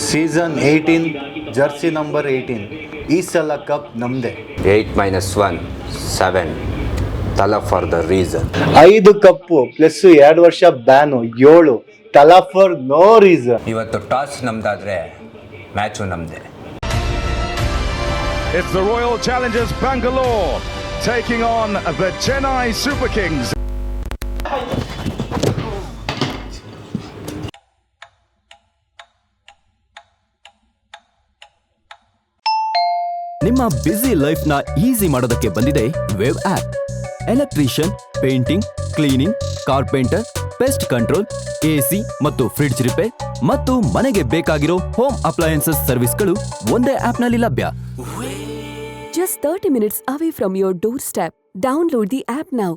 Season 18 Jersey number 18 ಈ ಸಲ cup ನಮ್ದೆ. 8 - 1 7 ತಲಾ for the reason. 5 cup plus 2 ವರ್ಷ ಬ್ಯಾನು 7 ತಲಾ ಫಾರ್ ನೋ ರೀಸನ್. ಇವತ್ತು ಟಾಸ್ ನಮ್ದಾದ್ರೆ ಮ್ಯಾಚು ನಮ್ದೆ. It's the Royal Challengers Bangalore taking on the Chennai Super Kings. ನಿಮ್ಮ ಬ್ಯುಸಿ ಲೈಫ್ ನ ಈಸಿ ಮಾಡೋದಕ್ಕೆ ಬಂದಿದೆ Wave app. Electrician, painting, cleaning, carpenter, pest control, AC ಮತ್ತು fridge repair ಮತ್ತು ಮನೆಗೆ ಬೇಕಾಗಿರೋ ಹೋಮ್ ಅಪ್ಲಯನ್ಸಸ್ ಸರ್ವಿಸ್ಗಳು ಒಂದೇ ಆಪ್ನಲ್ಲಿ ಲಭ್ಯ. Just 30 minutes away from your doorstep. Download the app now.